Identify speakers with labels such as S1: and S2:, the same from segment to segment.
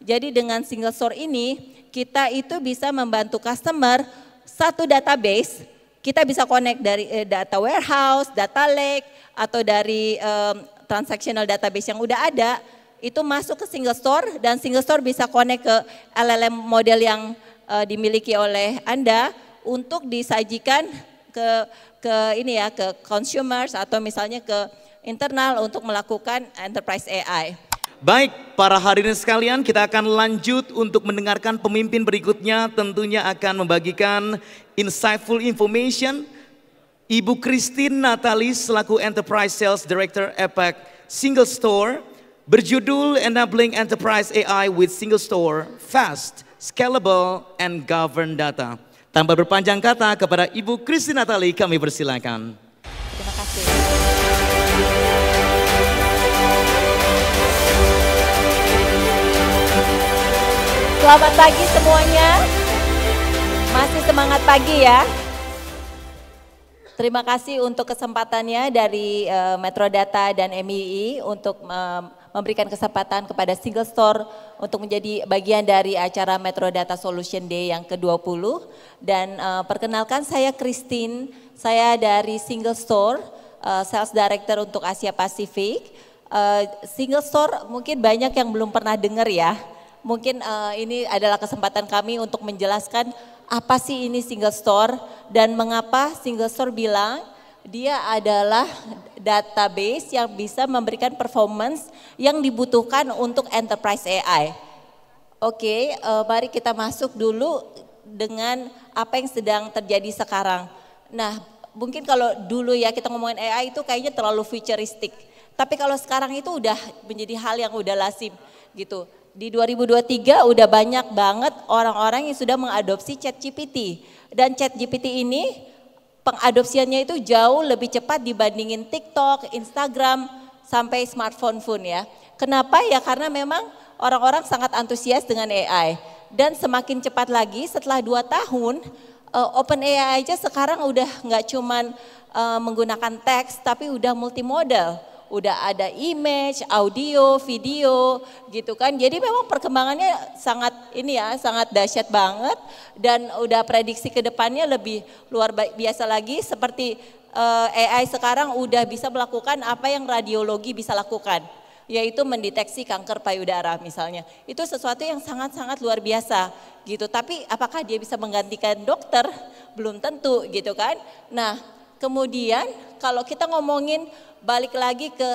S1: Jadi dengan single store ini kita itu bisa membantu customer satu database, kita bisa connect dari data warehouse, data lake, atau dari transactional database yang udah ada, itu masuk ke single store dan single store bisa connect ke LLM model yang dimiliki oleh Anda untuk disajikan ke consumers atau misalnya ke internal untuk melakukan enterprise AI.
S2: Baik, para hadirin sekalian, kita akan lanjut untuk mendengarkan pemimpin berikutnya, tentunya akan membagikan insightful information. Ibu Christine Natalie selaku Enterprise Sales Director Epic Single Store, berjudul Enabling Enterprise AI with Single Store, Fast, Scalable, and Governed Data. Tanpa berpanjang kata, kepada Ibu Christine Natalie kami persilakan.
S1: Terima kasih. Selamat pagi semuanya. Masih semangat pagi ya. Terima kasih untuk kesempatannya dari Metrodata dan MII untuk memberikan kesempatan kepada Single Store untuk menjadi bagian dari acara Metrodata Solution Day yang ke-20. Dan perkenalkan saya Christine, saya dari Single Store, Sales Director untuk Asia Pasifik. Single Store mungkin banyak yang belum pernah dengar ya. Mungkin ini adalah kesempatan kami untuk menjelaskan apa sih ini single store dan mengapa single store bilang dia adalah database yang bisa memberikan performance yang dibutuhkan untuk enterprise AI. Oke, mari kita masuk dulu dengan apa yang sedang terjadi sekarang. Nah, mungkin kalau dulu ya kita ngomongin AI itu kayaknya terlalu futuristik. Tapi kalau sekarang itu udah menjadi hal yang udah lazim gitu. Di 2023 udah banyak banget orang-orang yang sudah mengadopsi ChatGPT. Dan ChatGPT ini pengadopsiannya itu jauh lebih cepat dibandingin TikTok, Instagram, sampai smartphone pun ya. Kenapa ya? Karena memang orang-orang sangat antusias dengan AI. Dan semakin cepat lagi setelah 2 tahun, OpenAI aja sekarang udah nggak cuman menggunakan teks tapi udah multimodal. Udah ada image, audio, video gitu kan. Jadi memang perkembangannya sangat sangat dahsyat banget dan udah prediksi ke depannya lebih luar biasa lagi seperti AI sekarang udah bisa melakukan apa yang radiologi bisa lakukan, yaitu mendeteksi kanker payudara misalnya. Itu sesuatu yang sangat-sangat luar biasa gitu. Tapi apakah dia bisa menggantikan dokter? Belum tentu gitu kan. Nah, kemudian kalau kita ngomongin balik lagi ke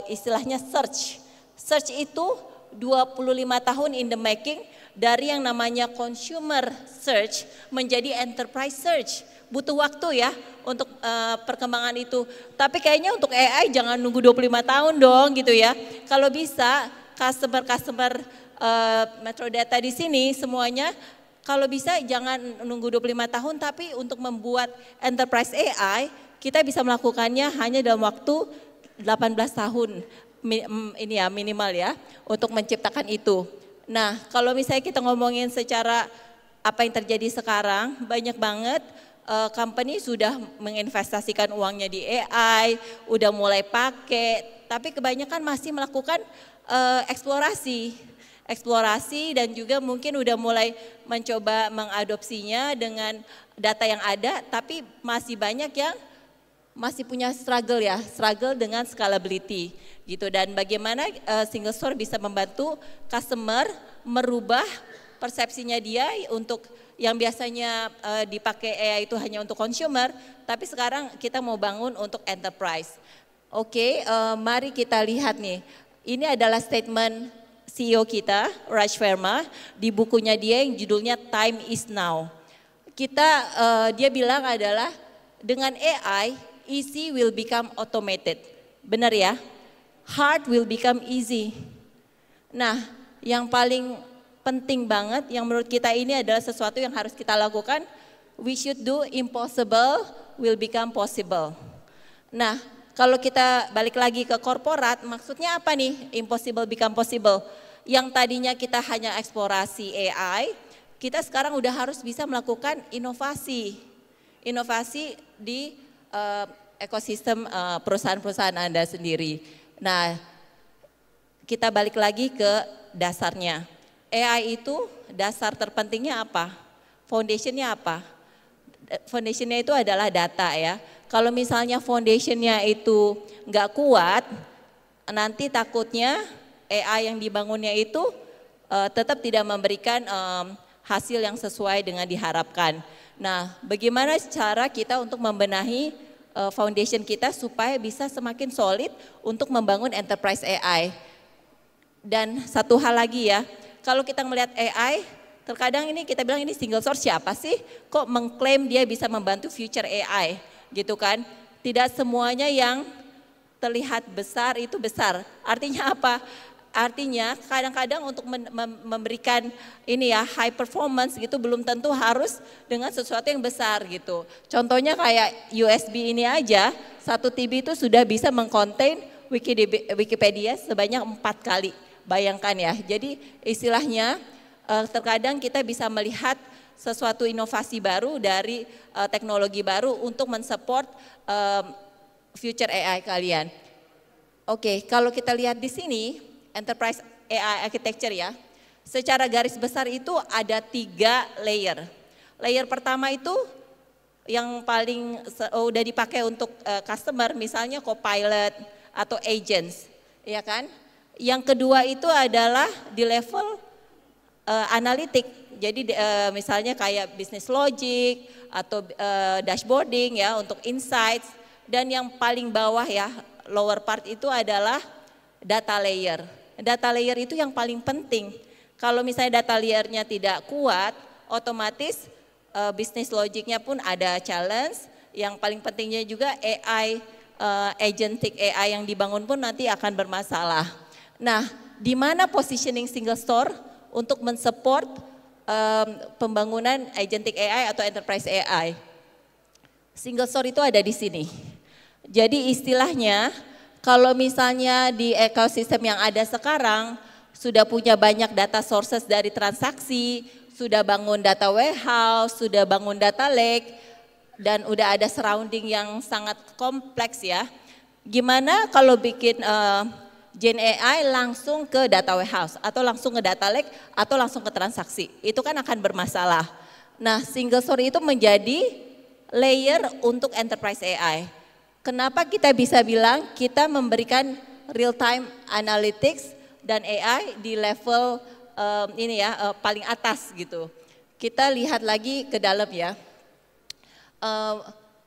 S1: istilahnya search. Search itu 25 tahun in the making dari yang namanya consumer search menjadi enterprise search. Butuh waktu ya untuk perkembangan itu. Tapi kayaknya untuk AI jangan nunggu 25 tahun dong gitu ya. Kalau bisa customer Metrodata di sini semuanya kalau bisa jangan nunggu 25 tahun tapi untuk membuat enterprise AI kita bisa melakukannya hanya dalam waktu 18 tahun ini ya minimal ya untuk menciptakan itu. Nah kalau misalnya kita ngomongin secara apa yang terjadi sekarang banyak banget company sudah menginvestasikan uangnya di AI, udah mulai pakai, tapi kebanyakan masih melakukan eksplorasi dan juga mungkin udah mulai mencoba mengadopsinya dengan data yang ada, tapi masih banyak yang masih punya struggle dengan scalability gitu. Dan bagaimana single store bisa membantu customer merubah persepsinya dia untuk yang biasanya dipakai AI itu hanya untuk consumer, tapi sekarang kita mau bangun untuk enterprise. Oke, mari kita lihat nih. Ini adalah statement CEO kita, Raj Verma, di bukunya dia yang judulnya Time is Now. Dia bilang adalah dengan AI, easy will become automated. Benar ya? Hard will become easy. Nah, yang paling penting banget yang menurut kita ini adalah sesuatu yang harus kita lakukan. We should do impossible will become possible. Nah, kalau kita balik lagi ke korporat, maksudnya apa nih impossible become possible? Yang tadinya kita hanya eksplorasi AI, kita sekarang udah harus bisa melakukan inovasi. Inovasi di ekosistem perusahaan-perusahaan Anda sendiri. Nah, kita balik lagi ke dasarnya. AI itu dasar terpentingnya apa? Foundationnya apa? Foundationnya itu adalah data ya. Kalau misalnya foundationnya itu nggak kuat, nanti takutnya AI yang dibangunnya itu tetap tidak memberikan hasil yang sesuai dengan diharapkan. Nah, bagaimana cara kita untuk membenahi foundation kita supaya bisa semakin solid untuk membangun enterprise AI. Dan satu hal lagi ya, kalau kita melihat AI, terkadang ini kita bilang ini single source siapa sih? Kok mengklaim dia bisa membantu future AI gitu kan? Tidak semuanya yang terlihat besar itu besar. Artinya apa? Artinya kadang-kadang untuk memberikan ini ya high performance gitu belum tentu harus dengan sesuatu yang besar gitu. Contohnya kayak USB ini aja, 1 TB itu sudah bisa mengkontain Wikipedia sebanyak 4 kali. Bayangkan ya, jadi istilahnya terkadang kita bisa melihat sesuatu inovasi baru dari teknologi baru untuk mensupport future AI kalian. Oke, kalau kita lihat di sini, Enterprise AI Architecture ya, secara garis besar itu ada 3 layer. Layer pertama itu yang paling udah dipakai untuk customer, misalnya Copilot atau agents, ya kan? Yang kedua itu adalah di level analitik, jadi misalnya kayak business logic atau dashboarding ya untuk insights. Dan yang paling bawah ya, lower part itu adalah data layer. Data layer itu yang paling penting. Kalau misalnya data layernya tidak kuat, otomatis business logicnya pun ada challenge. Yang paling pentingnya juga AI, agentic AI yang dibangun pun nanti akan bermasalah. Nah, di mana positioning single store untuk mensupport pembangunan agentic AI atau enterprise AI? Single store itu ada di sini. Jadi istilahnya kalau misalnya di ekosistem yang ada sekarang sudah punya banyak data sources dari transaksi, sudah bangun data warehouse, sudah bangun data lake, dan udah ada surrounding yang sangat kompleks ya. Gimana kalau bikin Gen AI langsung ke data warehouse atau langsung ke data lake atau langsung ke transaksi? Itu kan akan bermasalah. Nah, single store itu menjadi layer untuk enterprise AI. Kenapa kita bisa bilang kita memberikan real time analytics dan AI di level ini ya paling atas gitu. Kita lihat lagi ke dalam ya.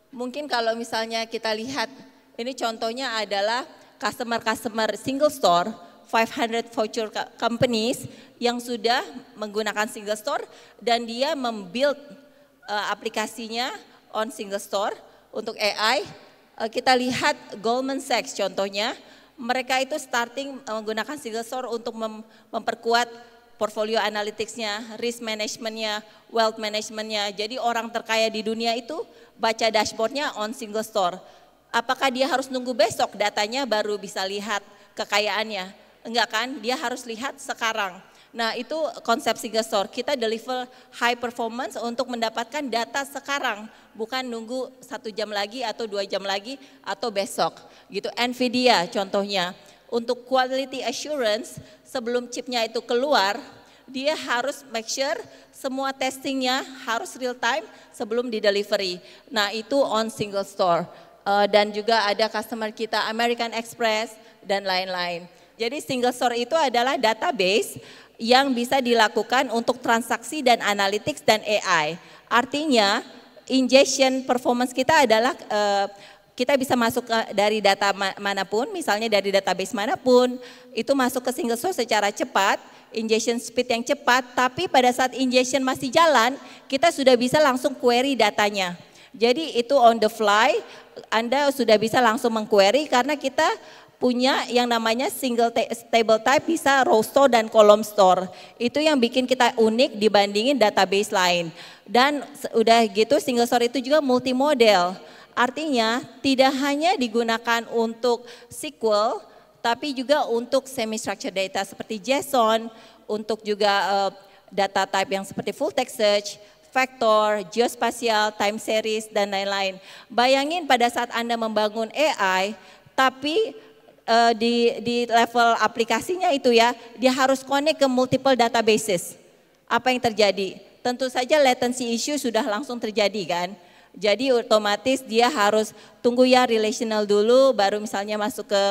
S1: Mungkin kalau misalnya kita lihat ini contohnya adalah customer single store 500 voucher companies yang sudah menggunakan single store dan dia membuild aplikasinya on single store untuk AI. Kita lihat Goldman Sachs contohnya, mereka itu starting menggunakan single store untuk memperkuat portfolio analytics-nya, risk management-nya, wealth management-nya. Jadi orang terkaya di dunia itu baca dashboard-nya on single store. Apakah dia harus nunggu besok datanya baru bisa lihat kekayaannya? Enggak kan, dia harus lihat sekarang. Nah itu konsep single store, kita deliver high performance untuk mendapatkan data sekarang, bukan nunggu 1 jam lagi atau 2 jam lagi atau besok. Gitu. Nvidia contohnya, untuk quality assurance sebelum chipnya itu keluar, dia harus make sure semua testingnya harus real time sebelum di delivery. Nah itu on single store. Dan juga ada customer kita American Express dan lain-lain. Jadi single store itu adalah database yang bisa dilakukan untuk transaksi dan analytics dan AI. Artinya ingestion performance kita adalah kita bisa masuk dari data manapun, misalnya dari database manapun, itu masuk ke single source secara cepat, ingestion speed yang cepat, tapi pada saat ingestion masih jalan, kita sudah bisa langsung query datanya. Jadi itu on the fly, Anda sudah bisa langsung mengquery karena kita punya yang namanya single table type, bisa row store dan column store. Itu yang bikin kita unik dibandingin database lain. Dan udah gitu single store itu juga multimodel. Artinya tidak hanya digunakan untuk SQL, tapi juga untuk semi-structured data seperti JSON, untuk juga data type yang seperti full text search, vector, geospatial, time series, dan lain-lain. Bayangin pada saat Anda membangun AI, tapi di level aplikasinya itu ya, dia harus connect ke multiple databases. Apa yang terjadi? Tentu saja latency issue sudah langsung terjadi kan. Jadi otomatis dia harus tunggu ya relational dulu, baru misalnya masuk ke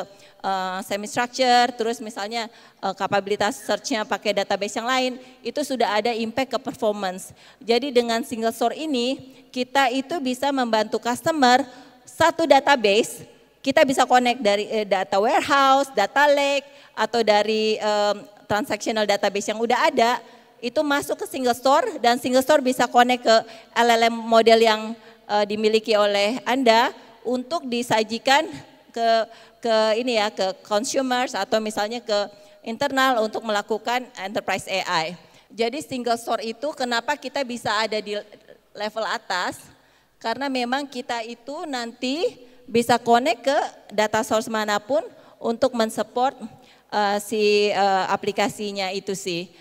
S1: semi structure, terus misalnya kapabilitas search-nya pakai database yang lain, itu sudah ada impact ke performance. Jadi dengan single store ini, kita itu bisa membantu customer satu database, kita bisa connect dari data warehouse, data lake, atau dari transactional database yang udah ada, itu masuk ke single store, dan single store bisa connect ke LLM model yang dimiliki oleh Anda untuk disajikan ke ini ya, ke consumers atau misalnya ke internal untuk melakukan enterprise AI. Jadi single store itu kenapa kita bisa ada di level atas? Karena memang kita itu nanti bisa connect ke data source manapun untuk mensupport si aplikasinya itu sih.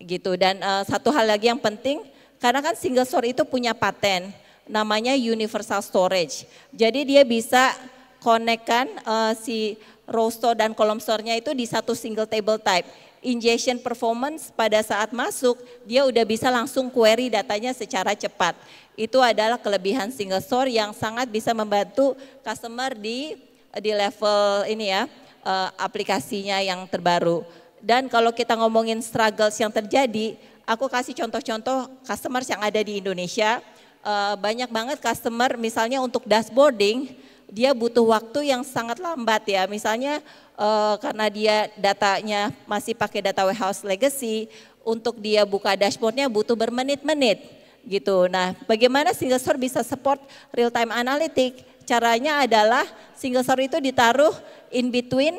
S1: Gitu. Dan satu hal lagi yang penting, karena kan single store itu punya paten, namanya universal storage. Jadi dia bisa connect-kan si row store dan column store-nya itu di satu single table type. Ingestion performance pada saat masuk, dia udah bisa langsung query datanya secara cepat. Itu adalah kelebihan single store yang sangat bisa membantu customer di level ini ya, aplikasinya yang terbaru. Dan kalau kita ngomongin struggles yang terjadi, aku kasih contoh-contoh customers yang ada di Indonesia. Banyak banget customer misalnya untuk dashboarding, dia butuh waktu yang sangat lambat ya. Misalnya karena dia datanya masih pakai data warehouse legacy, untuk dia buka dashboardnya butuh bermenit-menit gitu. Nah, bagaimana single store bisa support real time analytic? Caranya adalah single store itu ditaruh in between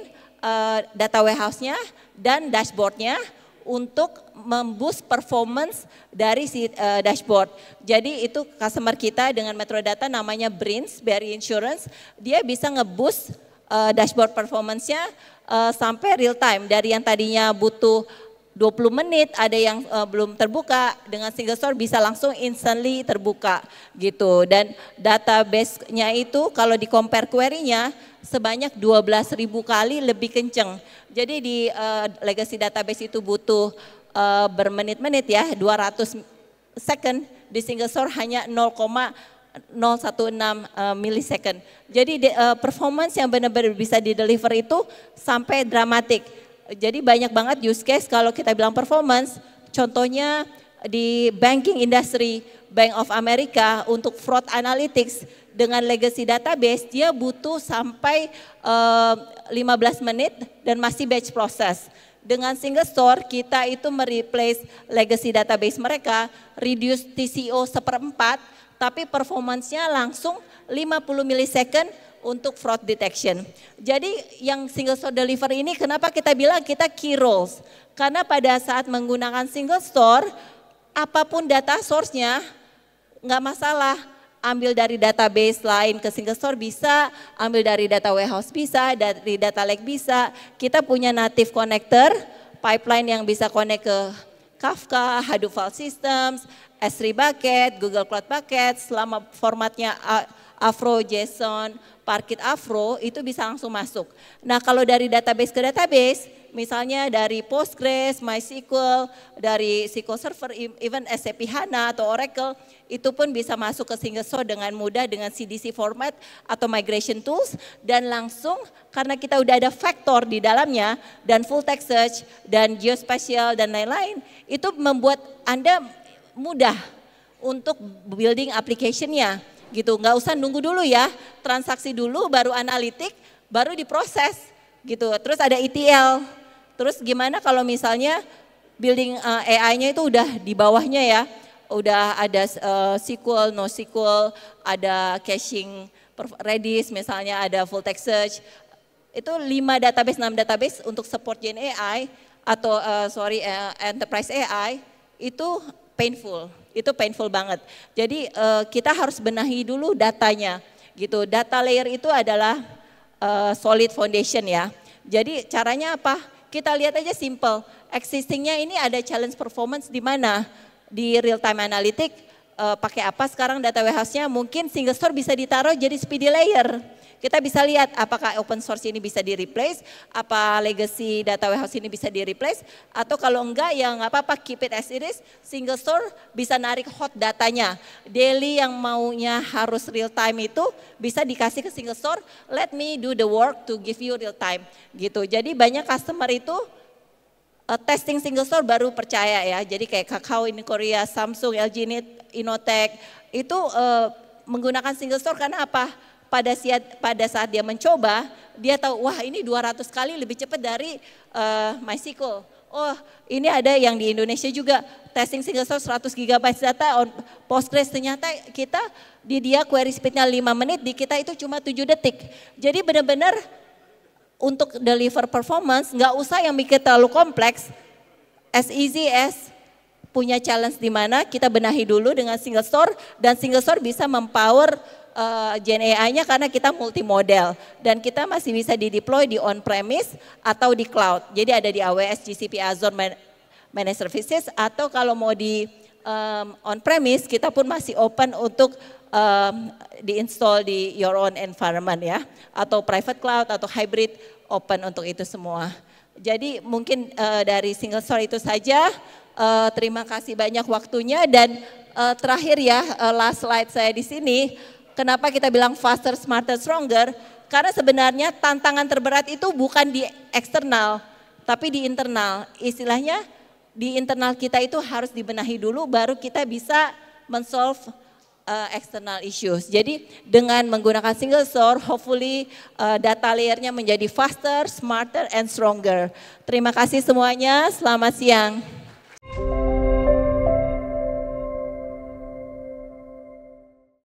S1: data warehouse-nya dan dashboard-nya untuk memboost performance dari si dashboard. Jadi itu customer kita dengan Metrodata namanya Brins, BRI Insurance, dia bisa ngeboost dashboard performance-nya sampai real time. Dari yang tadinya butuh 20 menit, ada yang belum terbuka, dengan single store bisa langsung instantly terbuka gitu. Dan database-nya itu kalau di compare query-nya sebanyak 12.000 kali lebih kenceng. Jadi di legacy database itu butuh bermenit-menit ya, 200 second, di single store hanya 0,016 millisecond. Jadi performance yang benar-benar bisa di-deliver itu sampai dramatik. Jadi banyak banget use case kalau kita bilang performance, contohnya di banking industry, Bank of America untuk fraud analytics dengan legacy database dia butuh sampai 15 menit dan masih batch process. Dengan single store kita itu mereplace legacy database mereka, reduce TCO 1/4, tapi performance-nya langsung 50 millisecond untuk fraud detection. Jadi yang single store deliver ini kenapa kita bilang kita key roles? Karena pada saat menggunakan single store, apapun data source-nya nggak masalah. Ambil dari database lain ke single store bisa, ambil dari data warehouse bisa, dari data lake bisa. Kita punya native connector, pipeline yang bisa connect ke Kafka, Hadoop File Systems, S3 Bucket, Google Cloud Bucket, selama formatnya Afro, JSON, Parquet Afro itu bisa langsung masuk. Nah kalau dari database ke database, misalnya dari Postgres, MySQL, dari SQL Server, even SAP HANA atau Oracle, itu pun bisa masuk ke single store dengan mudah dengan CDC format atau migration tools, dan langsung karena kita udah ada vector di dalamnya dan full text search dan geospatial dan lain-lain, itu membuat Anda mudah untuk building application-nya. Gitu, nggak usah nunggu dulu ya, transaksi dulu baru analitik, baru diproses gitu. Terus ada ETL, terus gimana kalau misalnya building AI-nya itu udah di bawahnya ya, udah ada SQL, NoSQL, ada caching, Redis misalnya, ada full text search, itu 5 database, 6 database untuk support Gen AI atau enterprise AI itu painful. Itu painful banget. Jadi kita harus benahi dulu datanya gitu. Data layer itu adalah solid foundation ya. Jadi caranya apa? Kita lihat aja simple. Existingnya ini ada challenge performance di mana? Di real time analytic pakai apa sekarang data warehouse-nya? Mungkin single store bisa ditaruh jadi speedy layer kita bisa lihat apakah open source ini bisa di-replace, apa legacy data warehouse ini bisa di-replace, atau kalau enggak ya nggak apa-apa, keep it as it is. Single store bisa narik hot datanya. Daily yang maunya harus real time itu bisa dikasih ke single store, let me do the work to give you real time gitu. Jadi banyak customer itu testing single store baru percaya ya. Jadi kayak Kakao ini Korea, Samsung, LG ini, Innotech itu menggunakan single store karena apa? Pada saat dia mencoba, dia tahu wah ini 200 kali lebih cepat dari MySQL. Oh ini ada yang di Indonesia juga testing single store 100 GB data on Postgres, ternyata kita di dia query speednya 5 menit, di kita itu cuma 7 detik. Jadi benar-benar untuk deliver performance, nggak usah yang mikir terlalu kompleks, as easy as punya challenge di mana kita benahi dulu dengan single store, dan single store bisa mempower Gen AI-nya karena kita multimodal, dan kita masih bisa di-deploy di on-premise atau di cloud. Jadi ada di AWS, GCP, Azure, Managed Services, atau kalau mau di on-premise kita pun masih open untuk di-install di your own environment ya, atau private cloud atau hybrid, open untuk itu semua. Jadi mungkin dari single store itu saja. Terima kasih banyak waktunya, dan terakhir ya, last slide saya di sini. Kenapa kita bilang faster, smarter, stronger? Karena sebenarnya tantangan terberat itu bukan di eksternal, tapi di internal. Istilahnya di internal kita itu harus dibenahi dulu, baru kita bisa men-solve external issues. Jadi dengan menggunakan single store, hopefully data layernya menjadi faster, smarter, and stronger. Terima kasih semuanya, selamat siang.